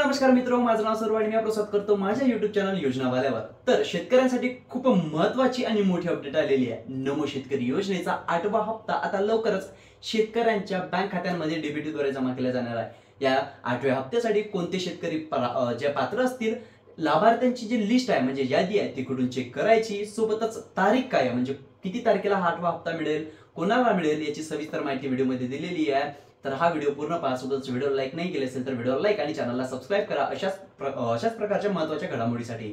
नमस्कार मित्रो, माझं नाव सर्व आणि मी आपलं स्वागत करतो माझ्या YouTube चॅनल योजनावाल्यावर। तर शेतकऱ्यांसाठी खूप महत्त्वाची आणि मोठी अपडेट आलेली आहे। नमो शेतकरी योजनेचा 8वा हप्ता आता लवकरच शेतकऱ्यांच्या बँक खात्यांमध्ये डीबीटी द्वारे जमा केला जाणार आहे। या 8व्या हप्त्यासाठी कोणते शेतकरी जे पात्र असतील, लाभार्थ्यांची जी लिस्ट आहे म्हणजे यादी आहे ती कुठून चेक करायची, सोबतच तारीख काय आहे म्हणजे किती तारखेला हा 8वा हप्ता मिळेल, कोणाला मिळेल याची सविस्तर माहिती व्हिडिओमध्ये दिलेली आहे। तर हा व्हिडिओ पूर्ण पहा, सोबतच व्हिडिओला लाईक नाही केले असेल तर व्हिडिओला लाईक आणि चॅनलला सबस्क्राइब करा अशाच प्रकारच्या महत्त्वाच्या घडामोडीसाठी।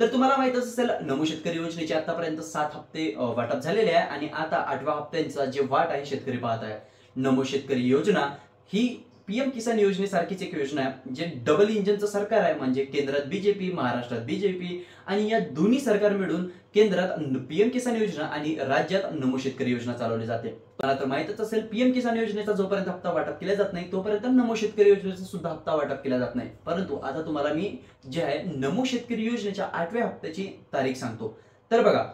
तर तुम्हाला माहित असेल नमो शेतकरी योजनेचे आतापर्यंत 7 हप्ते वाटप झालेले आहे आणि आता 8व्या हप्त्यांचा जे वाट आहे शेतकरी पाहत आहे। नमो शेतकरी योजना ही पीएम किसान योजनेसारखीच एक योजना आहे जे डबल इंजिनचं सरकार आहे, म्हणजे केंद्रात बीजेपी, महाराष्ट्रात बीजेपी आणि या दोन्ही सरकार मिळून केंद्रात पीएम किसान योजना आणि राज्यात नमो शेतकरी योजना चालवली जाते। मला तर माहितच असेल पीएम किसान योजनेचा जोपर्यंत हप्ता वाटप केला जात नाही तोपर्यंत नमो शेतकरी योजनेचा सुद्धा हप्ता वाटप केला जात नाही। परंतु आता तुम्हाला मी जे आहे नमो शेतकरी योजनेच्या 8व्या हप्त्याची तारीख सांगतो। तर बघा,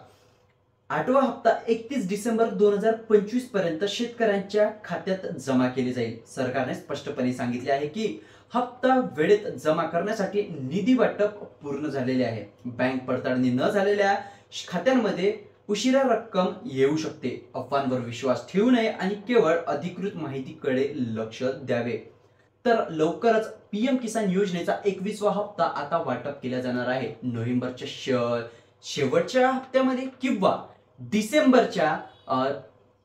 8वा हप्ता 31 डिसेंबर 2025 पर्यंत शेतकऱ्यांच्या खात्यात जमा केली जाईल। सरकारने स्पष्टपणे सांगितले आहे की हप्ता वेळेत जमा करण्यासाठी निधी वाटप पूर्ण झालेले आहे। बँक पडताळणी न झालेल्या खात्यांमध्ये उशिरा रक्कम येऊ शकते। अफवांवर विश्वास ठेवू नये आणि केवळ अधिकृत माहितीकडे लक्ष द्यावे। तर लवकरच पीएम किसान योजनेचा 21वा हप्ता आता वाटप केला जाणार आहे। नोव्हेंबरच्या शेवटच्या हप्त्यामध्ये किंवा डिसेंबरच्या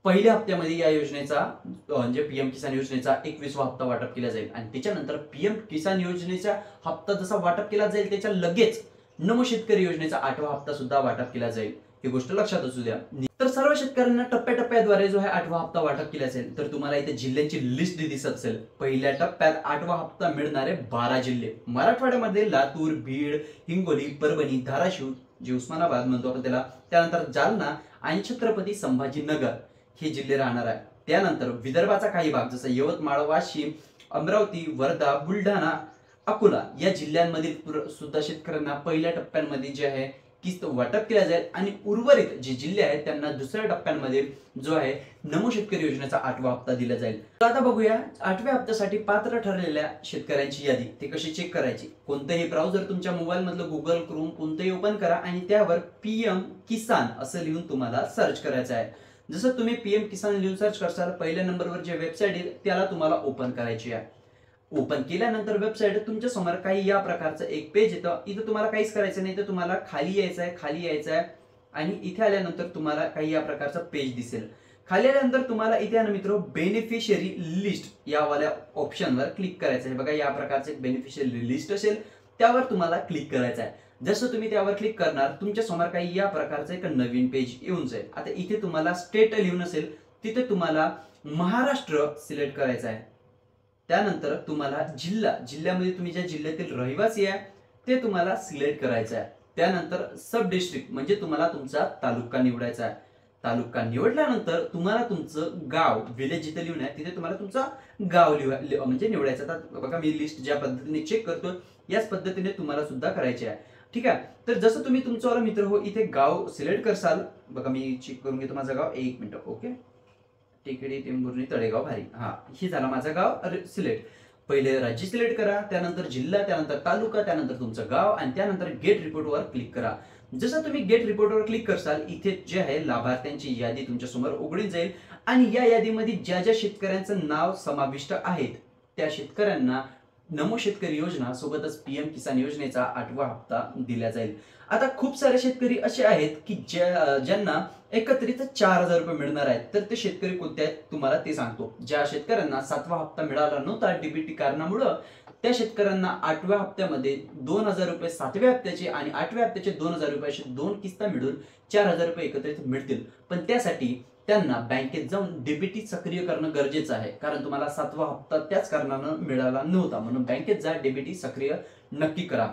पहिल्या हप्त्यामध्ये या योजनेचा म्हणजे पीएम किसान योजनेचा 21वा हप्ता वाटप केला जाईल आणि त्याच्यानंतर पीएम किसान योजनेचा हप्ता जसा वाटप केला जाईल त्याच्या लगेच नमो शेतकरी योजनेचा 8वा हप्ता सुद्धा वाटप केला जाईल। ही गोष्ट लक्षात असू द्या। तर सर्व शेतकऱ्यांना टप्प्याटप्प्याद्वारे जो आहे 8वा हप्ता वाटप केला जाईल। तर तुम्हाला इथे जिल्ह्यांची लिस्ट दिसत असेल। पहिल्या टप्प्यात 8वा हप्ता मिळणारे 12 जिल्हे मराठवाड्यामध्ये लातूर, बीड, हिंगोली, परभणी, धाराशिव जे उस्मानाबाद म्हणतो आपण त्याला, त्यानंतर जालना आणि छत्रपती संभाजीनगर हे जिल्हे राहणार आहे। त्यानंतर विदर्भाचा काही भाग जसं यवतमाळ, वाशिम, अमरावती, वर्धा, बुलढाणा, अकोला या जिल्ह्यांमधील सुद्धा शेतकऱ्यांना पहिल्या टप्प्यांमध्ये जे आहे किस्त वाटप केला जाईल आणि उर्वरित जे जिल्हे आहेत त्यांना दुसऱ्या टप्प्यांमध्ये जो आहे नमो शेतकरी योजनेचा 8वा हप्ता दिला जाईल। तर आता बघूया 8व्या हप्त्यासाठी पात्र ठरलेल्या शेतकऱ्यांची यादी ते कशी चेक करायची। कोणतेही ब्राउझर तुमच्या मोबाईल मधलं गुगल क्रोम कोणतेही ओपन करा आणि त्यावर पीएम किसान असं लिहून तुम्हाला सर्च करायचं आहे। जसं तुम्ही पीएम किसान लिहून सर्च करसाल पहिल्या नंबरवर जे वेबसाईट आहे त्याला तुम्हाला ओपन करायची आहे। ओपन केल्यानंतर वेबसाईट तुमच्या समोर काही या प्रकारचं एक पेज येतं। इथं तुम्हाला काहीच करायचं नाही, तर तुम्हाला खाली यायचं आहे आणि इथे आल्यानंतर तुम्हाला काही या प्रकारचं पेज दिसेल। खाली आल्यानंतर तुम्हाला इथे ना मित्र बेनिफिशियरी लिस्ट यावाल्या ऑप्शनवर क्लिक करायचं आहे। बघा या प्रकारचे एक बेनिफिशियरी लिस्ट असेल त्यावर तुम्हाला क्लिक करायचं आहे। जसं तुम्ही त्यावर क्लिक करणार तुमच्या समोर काही या प्रकारचं एक नवीन पेज येऊन जाईल। आता इथे तुम्हाला स्टेट लिहून असेल तिथे तुम्हाला महाराष्ट्र सिलेक्ट करायचं आहे। त्यानंतर तुम्हाला जिल्ह्यामध्ये तुम्ही ज्या जिल्ह्यातील रहिवासी आहे ते तुम्हाला सिलेक्ट करायचं आहे। त्यानंतर सब डिस्ट्रिक्ट म्हणजे तुम्हाला तुमचा तालुका निवडायचा आहे। तालुका निवडल्यानंतर तुम्हाला तुमचं गाव विलेज जिथे लिहून आहे तिथे तुम्हाला तुमचं गाव म्हणजे निवडायचं। आता बघा मी लिस्ट ज्या पद्धतीने चेक करतो याच पद्धतीने तुम्हाला सुद्धा करायची आहे, ठीक आहे। तर जसं तुम्ही तुमचं मित्र हो इथे गाव सिलेक्ट करसाल, बघा मी चेक करून घेतो माझं गाव, एक मिनिट, ओके, टेकडी, टेंभुर्णी, तळेगाव, भारी, हा हे झालं माझं गाव सिलेक्ट। पहिले राज्य सिलेक्ट करा, त्यानंतर जिल्हा, त्यानंतर तालुका, त्यानंतर तुमचं गाव आणि त्यानंतर गेट रिपोर्टवर क्लिक करा। जसं तुम्ही गेट रिपोर्टवर क्लिक करसाल इथे जे आहे लाभार्थ्यांची यादी तुमच्या समोर उघडून जाईल आणि या यादीमध्ये ज्या ज्या शेतकऱ्यांचं नाव समाविष्ट आहेत त्या शेतकऱ्यांना नमो शेतकरी योजना सोबतच पीएम किसान योजनेचा 8वा हप्ता दिला जाईल। आता खूप सारे शेतकरी असे आहेत की ज्यांना एकत्रित 4000 रुपये मिळणार आहेत। तर ते शेतकरी कोणते आहेत तुम्हाला ते सांगतो। ज्या शेतकऱ्यांना 7वा हप्ता मिळाला नव्हता डीबीटी कारणामुळे त्या शेतकऱ्यांना 8व्या हप्त्यामध्ये 2000 रुपये 7व्या हप्त्याचे आणि 8व्या हप्त्याचे 2000 रुपये असे 2 किस्ता मिळून 4000 रुपये एकत्रित मिळतील। पण त्यासाठी त्यांना बँकेत जाऊन डीबीटी सक्रिय करणं गरजेचं आहे, कारण तुम्हाला 7वा हप्ता त्याच कारणानं मिळाला नव्हता, म्हणून बँकेत जा, डीबीटी सक्रिय नक्की करा।